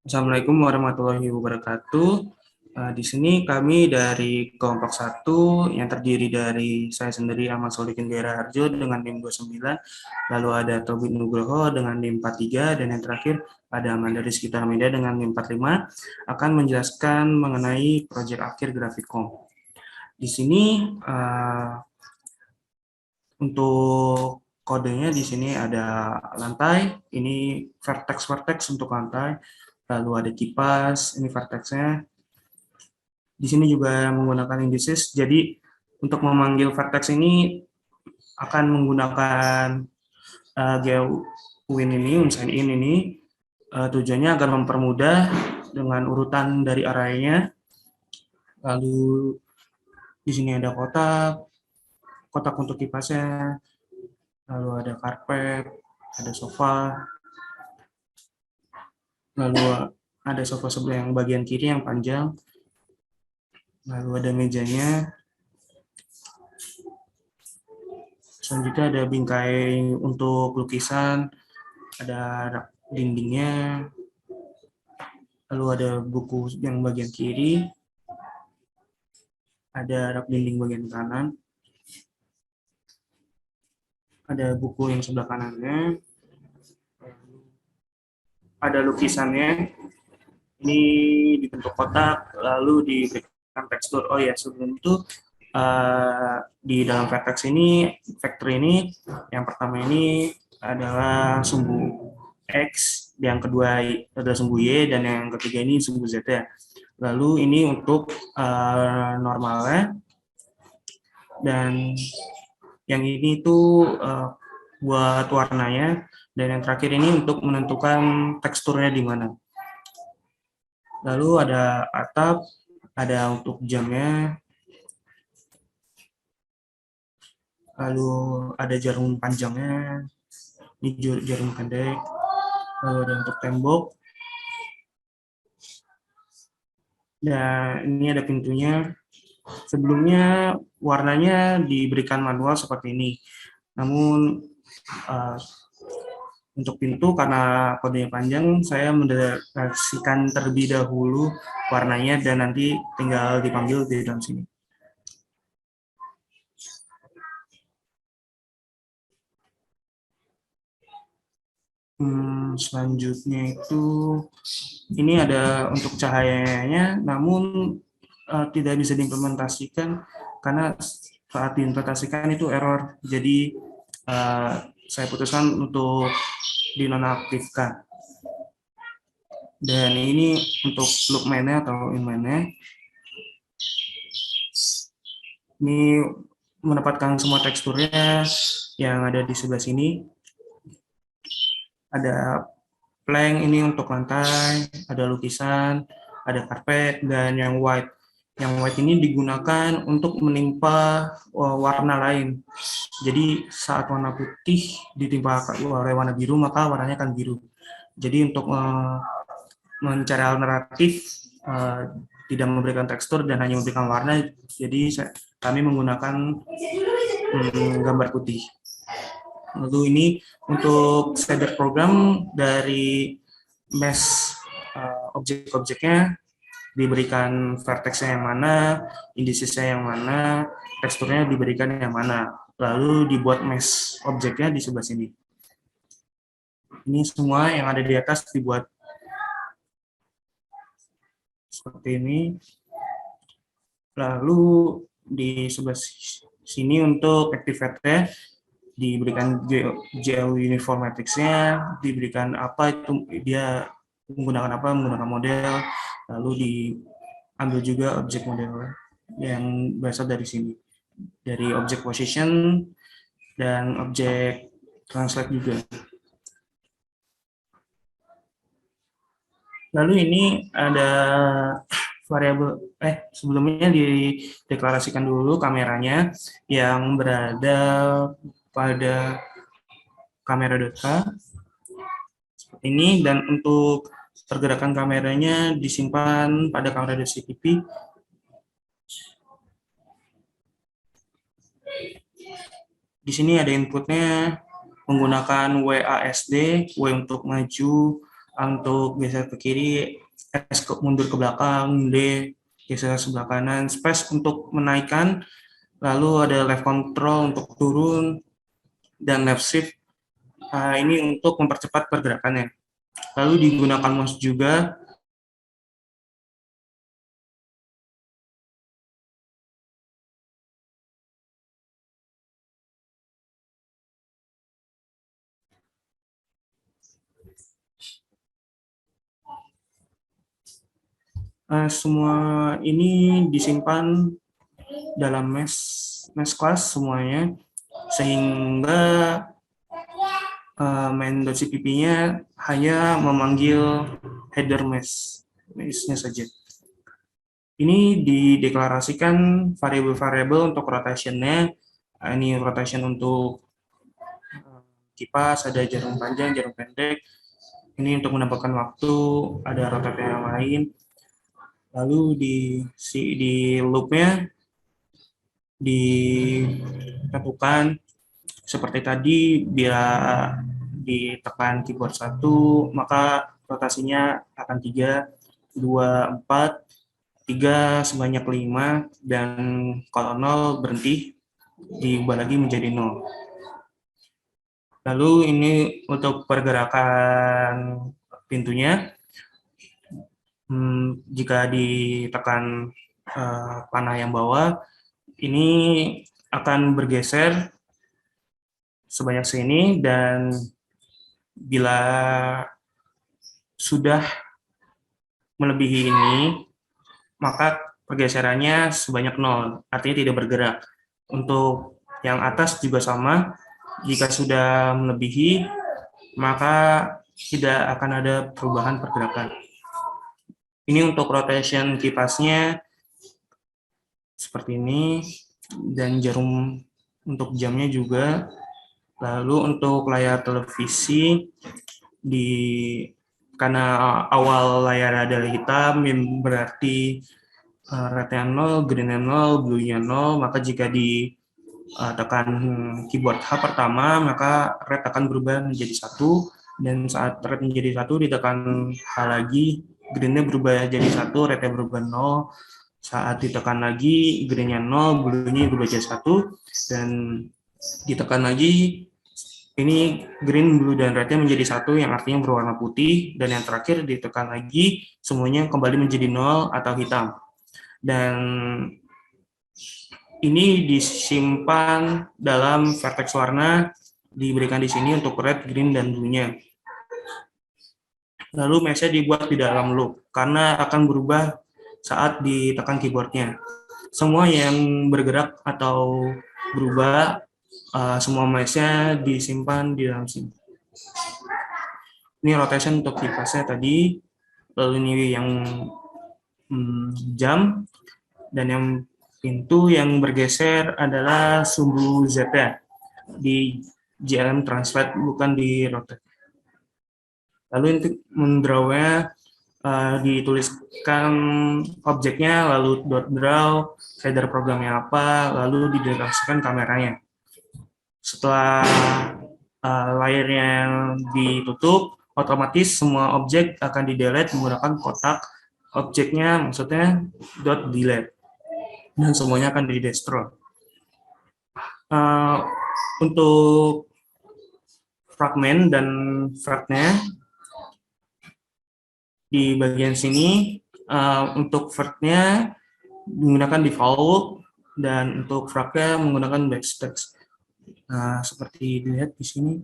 Assalamualaikum warahmatullahi wabarakatuh. Di sini kami dari kelompok 1 yang terdiri dari saya sendiri Ahmad Solikin Gaira Harjo dengan NIM 29, lalu ada Tobit Nugroho dengan NIM 43, dan yang terakhir ada Amanda Rizky Tarmida dengan NIM 45 akan menjelaskan mengenai proyek akhir Grafikcom. Di sini untuk kodenya di sini ada lantai, ini vertex untuk lantai, lalu ada kipas, ini vertexnya. Di sini juga menggunakan indices, jadi untuk memanggil vertex ini akan menggunakan GeoWin ini, unsign in ini, tujuannya agar mempermudah dengan urutan dari arraynya. Lalu di sini ada kotak untuk kipasnya, lalu ada karpet, ada sofa, lalu ada sofa sebelah yang bagian kiri yang panjang, lalu ada mejanya. Selanjutnya ada bingkai untuk lukisan, ada rak dindingnya, lalu ada buku yang bagian kiri, ada rak dinding bagian kanan, ada buku yang sebelah kanannya, ada lukisannya, ini dibentuk kotak, lalu diberikan tekstur. Oh ya, sebelum itu di dalam vertex ini, vektor ini, yang pertama ini adalah sumbu X, yang kedua adalah sumbu Y, dan yang ketiga ini sumbu Z ya. Lalu ini untuk normalnya, dan yang ini tuh buat warnanya, dan yang terakhir ini untuk menentukan teksturnya di mana. Lalu ada atap, ada untuk jamnya, lalu ada jarum panjangnya, ini jarum pendek, lalu ada untuk tembok, dan ini ada pintunya. Sebelumnya warnanya diberikan manual seperti ini, namun untuk pintu karena kodenya panjang, saya mendeklarasikan terlebih dahulu warnanya dan nanti tinggal dipanggil di dalam sini. Selanjutnya itu ini ada untuk cahayanya, namun tidak bisa diimplementasikan karena saat diimplementasikan itu error. Jadi saya putuskan untuk dinonaktifkan. Dan ini untuk look mainnya atau in mainnya. Ini mendapatkan semua teksturnya yang ada di sebelah sini. Ada plank ini untuk lantai, ada lukisan, ada karpet, dan yang white. Yang white ini digunakan untuk menimpa warna lain. Jadi saat warna putih ditimpa oleh warna biru, maka warnanya akan biru. Jadi untuk mencari alternatif, tidak memberikan tekstur dan hanya memberikan warna, jadi kami menggunakan gambar putih. Lalu ini untuk shader program dari mesh objek-objeknya, diberikan vertexnya yang mana, indicesnya yang mana, teksturnya diberikan yang mana, lalu dibuat mesh objeknya di sebelah sini. Ini semua yang ada di atas dibuat seperti ini. Lalu di sebelah sini untuk activate-nya diberikan GL uniform matrix-nya, diberikan apa itu dia menggunakan model, lalu diambil juga objek model yang berasal dari sini, dari objek position dan objek translate juga. Lalu ini ada variabel sebelumnya dideklarasikan dulu kameranya yang berada pada kamera.k seperti ini, dan untuk pergerakan kameranya disimpan pada kamera.cpp. Di sini ada inputnya menggunakan WASD, W untuk maju, Untuk geser ke kiri, S mundur ke belakang, D geser sebelah kanan, space untuk menaikkan, lalu ada left control untuk turun, dan left shift ini untuk mempercepat pergerakannya. Lalu digunakan mouse juga. Semua ini disimpan dalam mesh class semuanya, sehingga main.cpp-nya hanya memanggil header mesh-nya saja. Ini dideklarasikan variabel-variabel untuk rotation-nya. Ini rotation untuk kipas, ada jarum panjang, jarum pendek. Ini untuk menambahkan waktu, ada rotate yang lain. Lalu di loop-nya ditentukan seperti tadi, bila ditekan keyboard 1, maka rotasinya akan 3, 2, 4, 3 sebanyak 5, dan kalau 0 berhenti, diubah lagi menjadi 0. Lalu ini untuk pergerakan pintunya, jika ditekan panah yang bawah, ini akan bergeser sebanyak segini, dan bila sudah melebihi ini, maka pergeserannya sebanyak 0, artinya tidak bergerak. Untuk yang atas juga sama, jika sudah melebihi, maka tidak akan ada perubahan pergerakan. Ini untuk rotation kipasnya seperti ini, dan jarum untuk jamnya juga. Lalu untuk layar televisi, karena awal layar adalah hitam, berarti red-nya 0, green-nya 0, blue-nya 0, maka jika ditekan keyboard H pertama, maka red akan berubah menjadi 1, dan saat red menjadi 1, ditekan H lagi, green-nya berubah jadi 1, red-nya berubah 0, saat ditekan lagi, green-nya 0, blue-nya berubah jadi 1, dan ditekan lagi, ini green, blue, dan red-nya menjadi 1, yang artinya berwarna putih, dan yang terakhir ditekan lagi, semuanya kembali menjadi 0 atau hitam. Dan ini disimpan dalam vertex warna, diberikan di sini untuk red, green, dan blue-nya. Lalu mesh-nya dibuat di dalam loop, karena akan berubah saat ditekan keyboardnya. Semua yang bergerak atau berubah, semua mesh-nya disimpan di dalam sini. Ini rotation untuk kipasnya tadi, lalu ini yang jam, dan yang pintu yang bergeser adalah sumbu Z di JLM Translate, bukan di rotate. Lalu untuk mendraw-nya dituliskan objeknya, lalu .draw, shader programnya apa, lalu dideklarasikan kameranya. Setelah layarnya ditutup, otomatis semua objek akan di-delete menggunakan kotak objeknya, maksudnya .delete, dan semuanya akan di-destroy. Untuk fragmen dan vert-nya, di bagian sini, untuk vert-nya menggunakan default, dan untuk frag-nya menggunakan backspace. Nah, seperti dilihat di sini,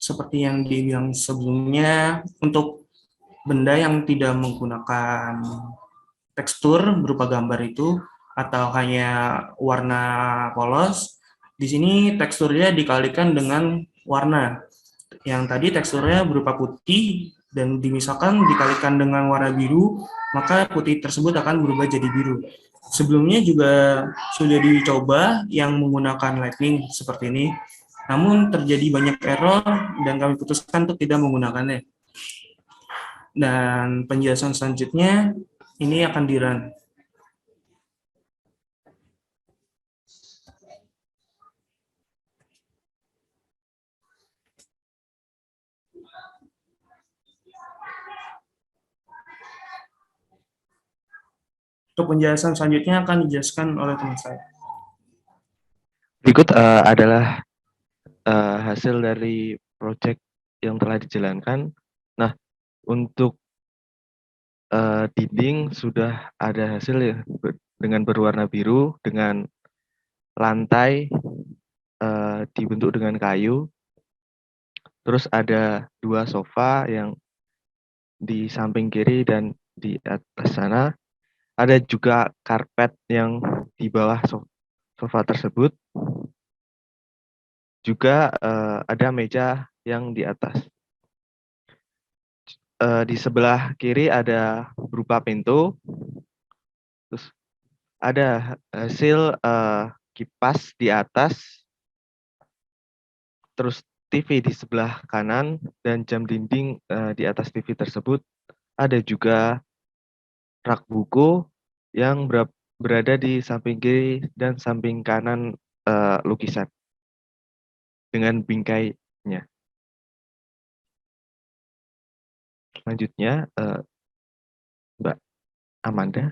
seperti yang dibilang sebelumnya, untuk benda yang tidak menggunakan tekstur berupa gambar itu, atau hanya warna polos, di sini teksturnya dikalikan dengan warna. Yang tadi teksturnya berupa putih, dan misalkan dikalikan dengan warna biru, maka putih tersebut akan berubah jadi biru. Sebelumnya juga sudah dicoba yang menggunakan Lightning seperti ini, namun terjadi banyak error, dan kami putuskan untuk tidak menggunakannya. Dan penjelasan selanjutnya, ini akan di-run. Untuk penjelasan selanjutnya akan dijelaskan oleh teman saya. Berikut adalah hasil dari proyek yang telah dijalankan. Nah, untuk dinding sudah ada hasil ya dengan berwarna biru, dengan lantai dibentuk dengan kayu. Terus ada 2 sofa yang di samping kiri dan di atas sana. Ada juga karpet yang di bawah sofa tersebut. Juga ada meja yang di atas. Di sebelah kiri ada berupa pintu. Terus ada hasil kipas di atas. Terus TV di sebelah kanan dan jam dinding di atas TV tersebut. Ada juga rak buku yang berada di samping kiri dan samping kanan lukisan dengan bingkainya. Selanjutnya, Mbak Amanda.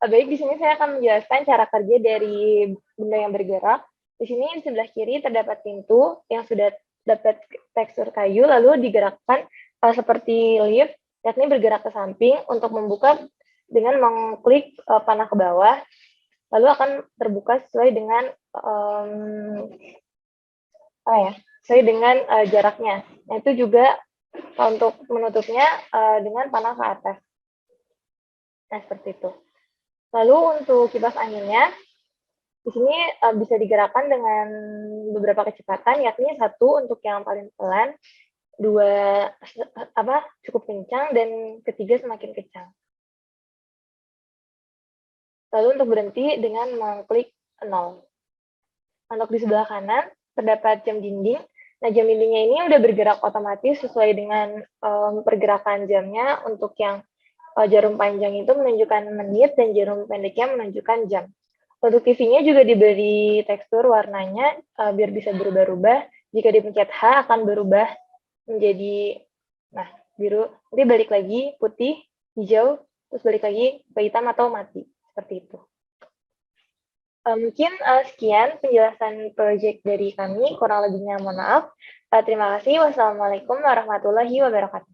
Baik, di sini saya akan menjelaskan cara kerja dari benda yang bergerak. Di sini di sebelah kiri terdapat pintu yang sudah dapat tekstur kayu, lalu digerakkan seperti lift, yakni bergerak ke samping untuk membuka dengan mengklik panah ke bawah, lalu akan terbuka sesuai dengan sesuai dengan jaraknya. Nah, itu juga untuk menutupnya dengan panah ke atas. Nah, seperti itu. Lalu untuk kipas anginnya, di sini bisa digerakkan dengan beberapa kecepatan, yakni 1 untuk yang paling pelan, 2 cukup kencang, dan 3 semakin kencang. Lalu untuk berhenti dengan mengklik 0. Untuk di sebelah kanan terdapat jam dinding. Nah, jam dindingnya ini udah bergerak otomatis sesuai dengan pergerakan jamnya. Untuk yang jarum panjang itu menunjukkan menit dan jarum pendeknya menunjukkan jam. Untuk TV-nya juga diberi tekstur warnanya biar bisa berubah-ubah. Jika dipencet H akan berubah menjadi biru. Nanti balik lagi putih, hijau, terus balik lagi ke hitam atau mati. Seperti itu. Mungkin sekian penjelasan proyek dari kami. Kurang lebihnya mohon maaf. Terima kasih. Wassalamualaikum warahmatullahi wabarakatuh.